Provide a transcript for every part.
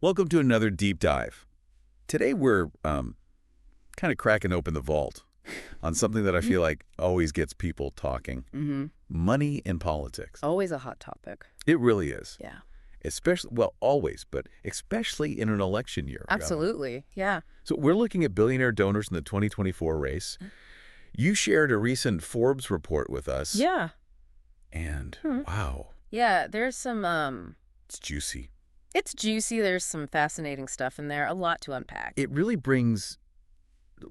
Welcome to another deep dive. Today we're kind of cracking open the vault on something that I feel like always gets people talking. Money in politics. Always a hot topic. It really is. Yeah. Especially, well, always, but especially in an election year. Absolutely. Yeah. So we're looking at billionaire donors in the 2024 race. You shared a recent Forbes report with us. Yeah. And wow, Yeah, there's some it's juicy. it's juicy. There's some fascinating stuff in there. A lot to unpack. It really brings,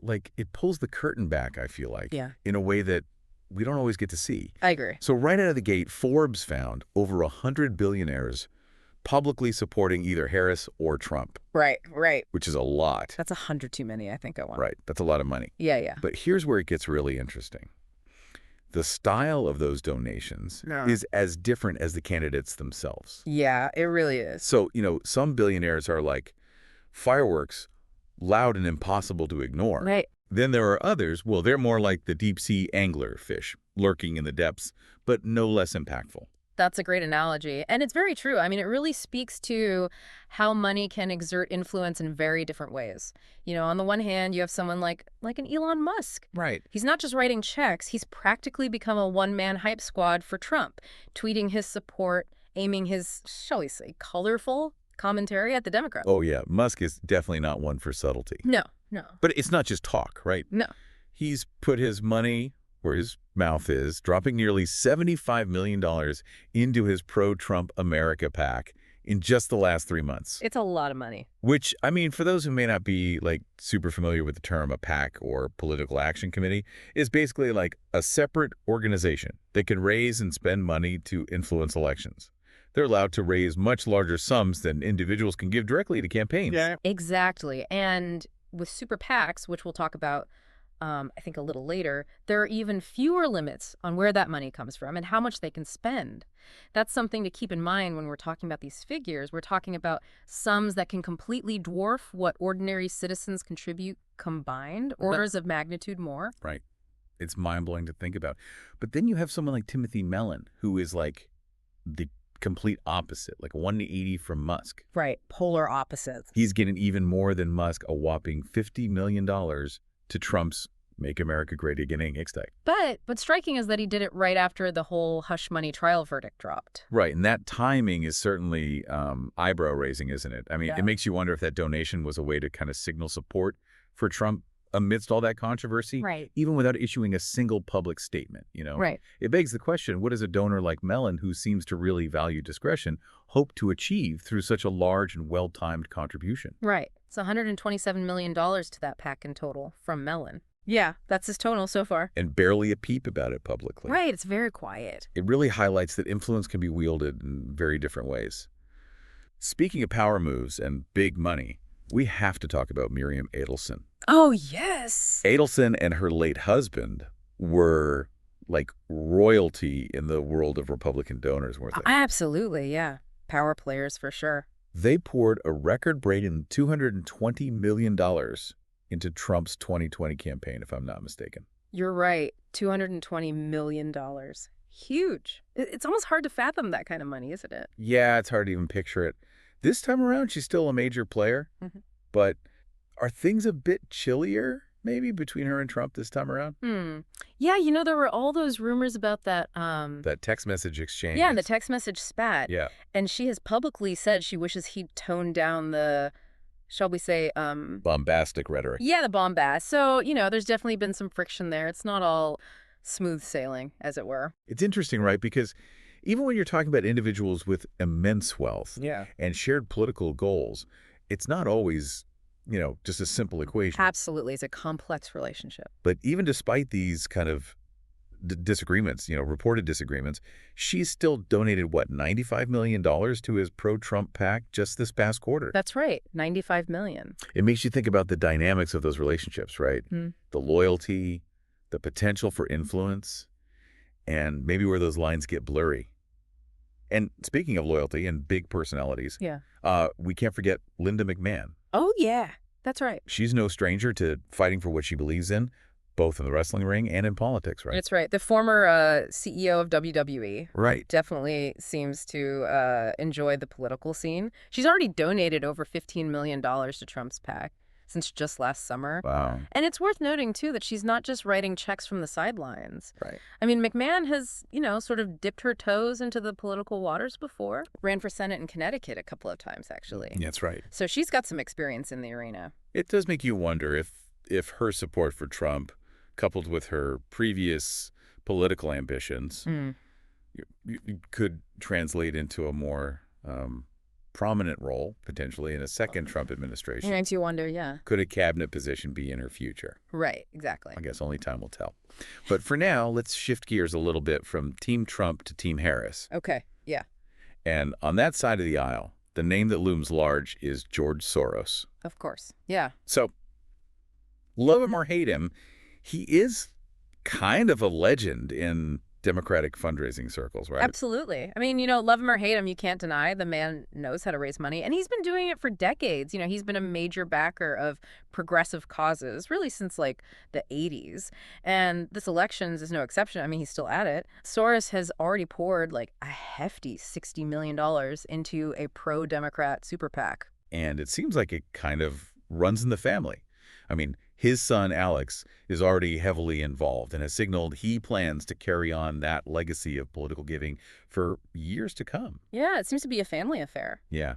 like, it pulls the curtain back, I feel like, Yeah. in a way that we don't always get to see. I agree. So right out of the gate, Forbes found over 100 billionaires publicly supporting either Harris or Trump, Right. which is a lot. That's 100 too many, I think I want. Right. That's a lot of money. Yeah. But here's where it gets really interesting. The style of those donations Yeah. is as different as the candidates themselves. Yeah, it really is. So, some billionaires are like fireworks, loud and impossible to ignore. Right. Then there are others, well, they're more like the deep-sea angler fish, lurking in the depths, but no less impactful. That's a great analogy. And it's very true. I mean, it really speaks to how money can exert influence in very different ways. On the one hand, you have someone like an Elon Musk. Right. He's not just writing checks. He's practically become a one-man hype squad for Trump, tweeting his support, aiming his, shall we say, colorful commentary at the Democrats. Oh, yeah. Musk is definitely not one for subtlety. No. But it's not just talk, right? No. He's put his money where his mouth is, dropping nearly $75 million into his pro-Trump America PAC in just the last 3 months. It's a lot of money. Which, I mean, for those who may not be super familiar with the term a PAC or political action committee, is basically like a separate organization that can raise and spend money to influence elections. They're allowed to raise much larger sums than individuals can give directly to campaigns. Yeah. Exactly. And with super PACs, which we'll talk about I think a little later, there are even fewer limits on where that money comes from and how much they can spend. That's something to keep in mind when we're talking about these figures. We're talking about sums that can completely dwarf what ordinary citizens contribute combined, orders of magnitude more. Right. It's mind-blowing to think about. But then you have someone like Timothy Mellon, who is like the complete opposite, like 180 from Musk. Right. Polar opposites. He's getting even more than Musk, a whopping $50 million to Trump's Make America Great Again Inc. But striking is that he did it right after the whole hush money trial verdict dropped. Right, and that timing is certainly eyebrow-raising, isn't it? I mean, It makes you wonder if that donation was a way to kind of signal support for Trump amidst all that controversy, Right. even without issuing a single public statement, Right. It begs the question, what does a donor like Mellon, who seems to really value discretion, hope to achieve through such a large and well-timed contribution? Right. It's $127 million to that PAC in total from Mellon. Yeah, that's his total so far. And barely a peep about it publicly. Right, it's very quiet. It really highlights that influence can be wielded in very different ways. Speaking of power moves and big money, we have to talk about Miriam Adelson. Oh, yes. Adelson and her late husband were like royalty in the world of Republican donors, weren't they? Absolutely, yeah. Power players for sure. They poured a record-breaking $220 million into Trump's 2020 campaign, if I'm not mistaken. You're right. $220 million. Huge. It's almost hard to fathom that kind of money, isn't it? Yeah, it's hard to even picture it. This time around, she's still a major player, but are things a bit chillier, maybe, between her and Trump this time around? Yeah, there were all those rumors about that. That text message exchange. Yeah, the text message spat. Yeah. And she has publicly said she wishes he'd tone down the, shall we say, bombastic rhetoric. Yeah, the bombast. So, there's definitely been some friction there. It's not all smooth sailing, as it were. It's interesting, right? Because even when you're talking about individuals with immense wealth and shared political goals, it's not always, just a simple equation. Absolutely. It's a complex relationship. But even despite these kind of disagreements, reported disagreements, she's still donated, what, $95 million to his pro-Trump PAC just this past quarter. That's right. $95 million. It makes you think about the dynamics of those relationships, right? The loyalty, the potential for influence, and maybe where those lines get blurry. And speaking of loyalty and big personalities, we can't forget Linda McMahon. Oh, yeah. That's right. She's no stranger to fighting for what she believes in, both in the wrestling ring and in politics, right? That's right. The former CEO of WWE Right. definitely seems to enjoy the political scene. She's already donated over $15 million to Trump's PAC since just last summer. Wow. And it's worth noting, too, that she's not just writing checks from the sidelines. Right. I mean, McMahon has, sort of dipped her toes into the political waters before. Ran for Senate in Connecticut a couple of times, actually. That's right. So she's got some experience in the arena. It does make you wonder if her support for Trump, coupled with her previous political ambitions, could translate into a more prominent role, potentially, in a second Trump administration. It makes you wonder, yeah. Could a cabinet position be in her future? Right, exactly. I guess only time will tell. But for now, let's shift gears a little bit from Team Trump to Team Harris. Okay, yeah. And on that side of the aisle, the name that looms large is George Soros. Of course, yeah. So, love him or hate him, he is kind of a legend in Democratic fundraising circles, right? Absolutely. I mean, love him or hate him, you can't deny the man knows how to raise money. And he's been doing it for decades. He's been a major backer of progressive causes, really since, like, the 80s. And this elections is no exception. I mean, he's still at it. Soros has already poured, like, a hefty $60 million into a pro-Democrat super PAC. And it seems like it kind of runs in the family. I mean, his son, Alex, is already heavily involved and has signaled he plans to carry on that legacy of political giving for years to come. Yeah, it seems to be a family affair. Yeah.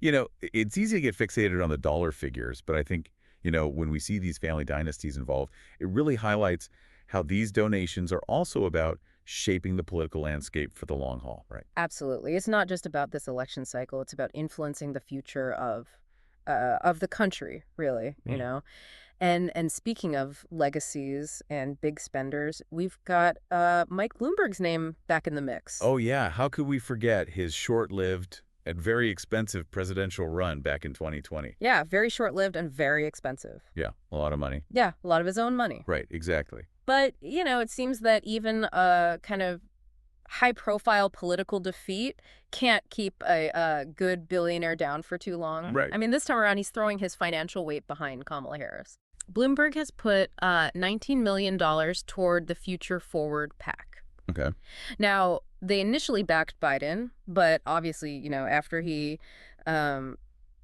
It's easy to get fixated on the dollar figures, but I think, when we see these family dynasties involved, it really highlights how these donations are also about shaping the political landscape for the long haul, right? Absolutely. It's not just about this election cycle. It's about influencing the future of the country, really, And speaking of legacies and big spenders, we've got Mike Bloomberg's name back in the mix. Oh, yeah. How could we forget his short-lived and very expensive presidential run back in 2020? Yeah, very short-lived and very expensive. Yeah, a lot of money. Yeah, a lot of his own money. Right, exactly. But, it seems that even a kind of high-profile political defeat can't keep a good billionaire down for too long. Right. I mean, this time around, he's throwing his financial weight behind Kamala Harris. Bloomberg has put $19 million toward the Future Forward PAC. Okay. Now, they initially backed Biden, but obviously, after he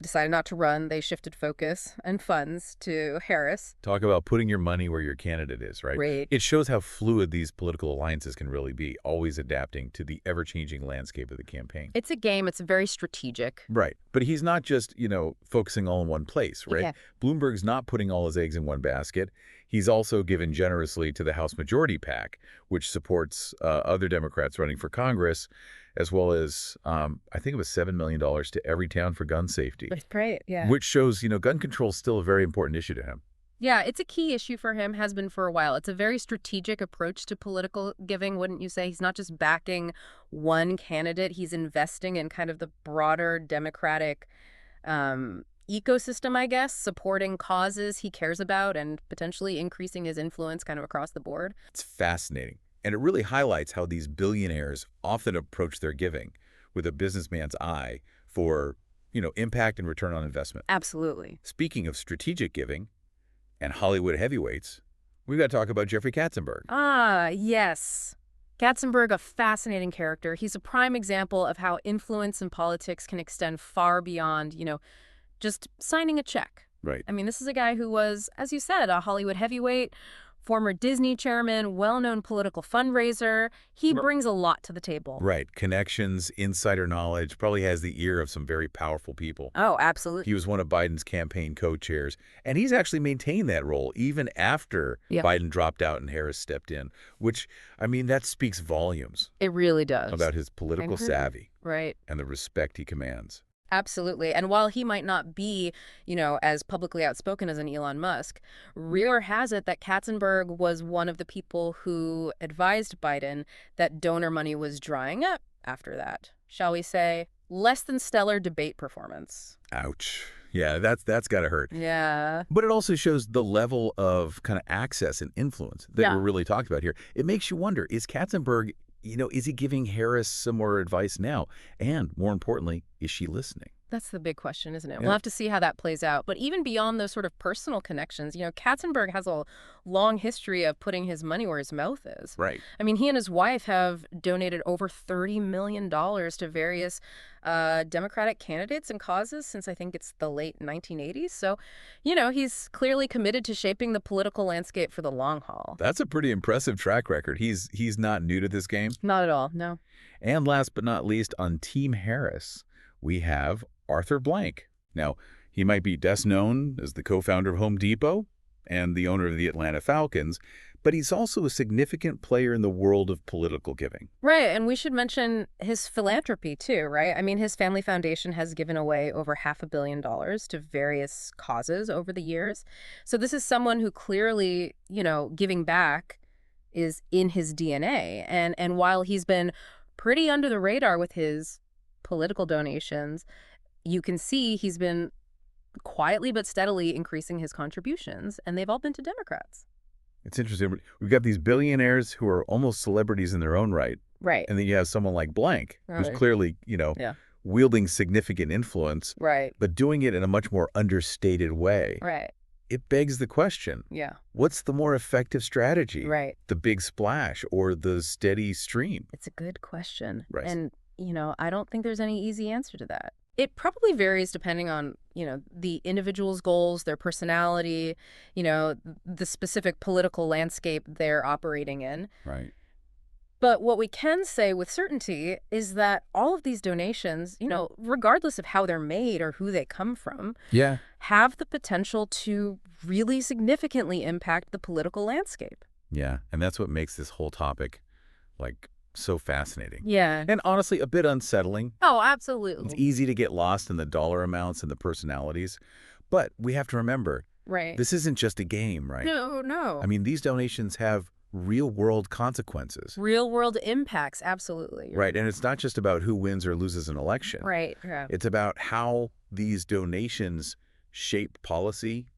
decided not to run, they shifted focus and funds to Harris. Talk about putting your money where your candidate is, right? Right. It shows how fluid these political alliances can really be, always adapting to the ever-changing landscape of the campaign. It's a game. It's very strategic. Right. But he's not just, focusing all in one place, right? Yeah. Bloomberg's not putting all his eggs in one basket. He's also given generously to the House Majority PAC, which supports other Democrats running for Congress, as well as, I think it was $7 million to Everytown for gun safety. That's great, yeah. Which shows, gun control is still a very important issue to him. Yeah, it's a key issue for him, has been for a while. It's a very strategic approach to political giving, wouldn't you say? He's not just backing one candidate. He's investing in kind of the broader Democratic ecosystem, I guess, supporting causes he cares about and potentially increasing his influence kind of across the board. It's fascinating. And it really highlights how these billionaires often approach their giving with a businessman's eye for, impact and return on investment. Absolutely. Speaking of strategic giving and Hollywood heavyweights, we've got to talk about Jeffrey Katzenberg. Ah, yes. Katzenberg, a fascinating character. He's a prime example of how influence in politics can extend far beyond, just signing a check. Right. I mean, this is a guy who was, as you said, a Hollywood heavyweight, former Disney chairman, well-known political fundraiser. He brings a lot to the table. Right. Connections, insider knowledge, probably has the ear of some very powerful people. Oh, absolutely. He was one of Biden's campaign co-chairs, and he's actually maintained that role even after Biden dropped out and Harris stepped in, which, I mean, that speaks volumes. It really does. About his political savvy. Right. And the respect he commands. Absolutely. And while he might not be, as publicly outspoken as an Elon Musk, rumor has it that Katzenberg was one of the people who advised Biden that donor money was drying up after that, shall we say, less than stellar debate performance. Ouch. Yeah, that's got to hurt. Yeah. But it also shows the level of kind of access and influence that we're really talking about here. It makes you wonder, is Katzenberg, is he giving Harris some more advice now? And more importantly, is she listening? That's the big question, isn't it? Yeah. We'll have to see how that plays out. But even beyond those sort of personal connections, Katzenberg has a long history of putting his money where his mouth is. Right. I mean, he and his wife have donated over $30 million to various Democratic candidates and causes since I think it's the late 1980s. So, he's clearly committed to shaping the political landscape for the long haul. That's a pretty impressive track record. He's not new to this game. Not at all, no. And last but not least, on Team Harris, we have Arthur Blank. Now, he might be best known as the co-founder of Home Depot and the owner of the Atlanta Falcons, but he's also a significant player in the world of political giving. Right, and we should mention his philanthropy too, right? I mean, his family foundation has given away over $500 million to various causes over the years. So this is someone who clearly, giving back is in his DNA. And while he's been pretty under the radar with his political donations, you can see he's been quietly but steadily increasing his contributions, and they've all been to Democrats. It's interesting. We've got these billionaires who are almost celebrities in their own right. Right. And then you have someone like Blank, who's Right. clearly, Yeah. wielding significant influence, Right. but doing it in a much more understated way. Right. It begs the question, Yeah. what's the more effective strategy? Right. The big splash or the steady stream? It's a good question. Right. And, I don't think there's any easy answer to that. It probably varies depending on, the individual's goals, their personality, the specific political landscape they're operating in. Right. But what we can say with certainty is that all of these donations, regardless of how they're made or who they come from, Yeah. have the potential to really significantly impact the political landscape. Yeah. And that's what makes this whole topic, so fascinating. Yeah. And honestly, a bit unsettling. Oh, It's absolutely. easy to get lost in the dollar amounts and the personalities. But we have to remember, Right. this isn't just a game, right? No. I mean, these donations have real-world consequences. Real world impacts, absolutely. Right. And it's not just about who wins or loses an election. Right. Yeah. It's about how these donations shape policy,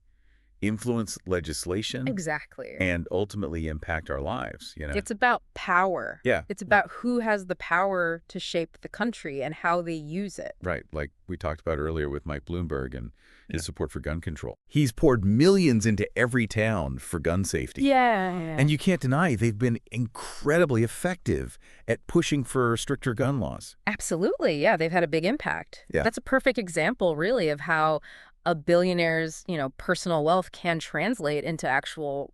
influence legislation, Exactly. and ultimately impact our lives, It's about power. Yeah. It's about who has the power to shape the country and how they use it. Right, like we talked about earlier with Mike Bloomberg and his support for gun control. He's poured millions into every town for gun safety. Yeah. And you can't deny they've been incredibly effective at pushing for stricter gun laws. Absolutely. Yeah, they've had a big impact. Yeah. That's a perfect example, really, of how a billionaire's, personal wealth can translate into actual,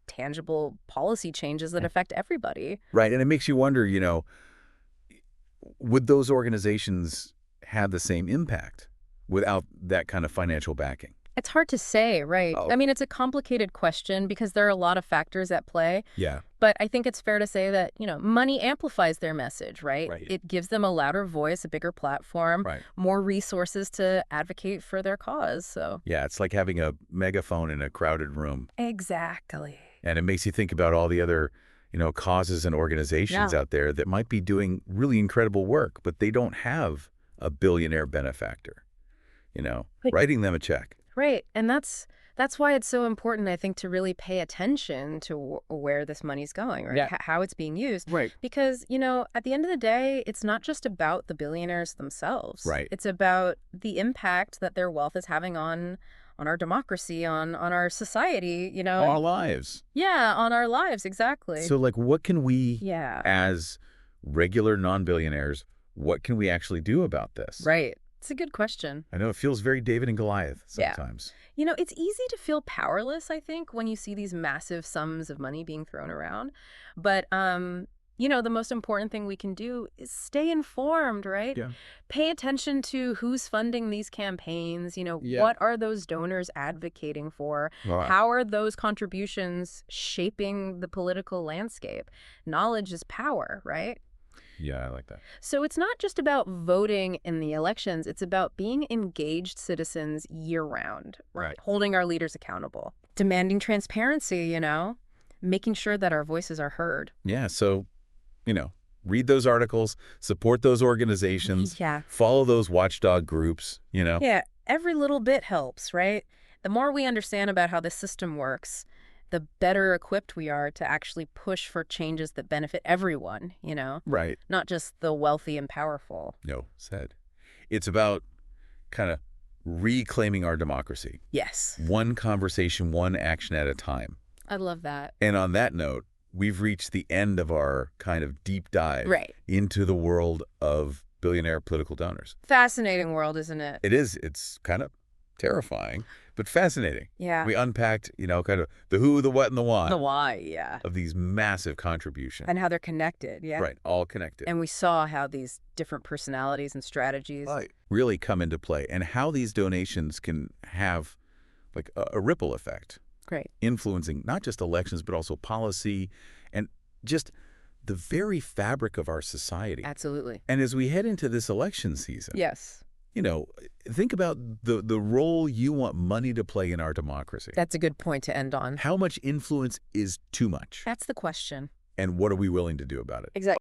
tangible policy changes that affect everybody. Right, and it makes you wonder, would those organizations have the same impact without that kind of financial backing? It's hard to say, right? Oh. I mean, it's a complicated question because there are a lot of factors at play. Yeah. But I think it's fair to say that, money amplifies their message, right? Right. It gives them a louder voice, a bigger platform, Right. more resources to advocate for their cause. So Yeah, it's like having a megaphone in a crowded room. exactly. And it makes you think about all the other, causes and organizations out there that might be doing really incredible work, but they don't have a billionaire benefactor, But- writing them a check. Right. And that's why it's so important, I think, to really pay attention to where this money's going, right? Yeah. How it's being used. Right. Because, at the end of the day, it's not just about the billionaires themselves. Right. It's about the impact that their wealth is having on our democracy, on our society, Our lives. Yeah, on our lives, exactly. So, what can we, Yeah. as regular non-billionaires, what can we actually do about this? Right. It's a good question. I know it feels very David and Goliath Yeah. sometimes. It's easy to feel powerless, I think, when you see these massive sums of money being thrown around. But, the most important thing we can do is stay informed, right? Yeah. Pay attention to who's funding these campaigns. Yeah. What are those donors advocating for? Right. How are those contributions shaping the political landscape? Knowledge is power, right? Yeah, I like that. So it's not just about voting in the elections. It's about being engaged citizens year-round, Right. holding our leaders accountable, demanding transparency, making sure that our voices are heard. Yeah, so, read those articles, support those organizations, Yeah. follow those watchdog groups, Yeah, every little bit helps, right? The more we understand about how the system works, the better equipped we are to actually push for changes that benefit everyone, Right. not just the wealthy and powerful. No, said. It's about kind of reclaiming our democracy. Yes. One conversation, one action at a time. I love that. And on that note, we've reached the end of our kind of deep dive Right. into the world of billionaire political donors. Fascinating world, isn't it? It is. It's kind of terrifying, but fascinating. Yeah. We unpacked, kind of the who, the what, and the why The why, yeah. of these massive contributions. And how they're connected, yeah. Right, all connected. And we saw how these different personalities and strategies. Right. Really come into play, and how these donations can have like a ripple effect, Great. influencing not just elections, but also policy and just the very fabric of our society. Absolutely. And as we head into this election season, Yes. Think about the role you want money to play in our democracy. That's a good point to end on. How much influence is too much? That's the question. And what are we willing to do about it? Exactly.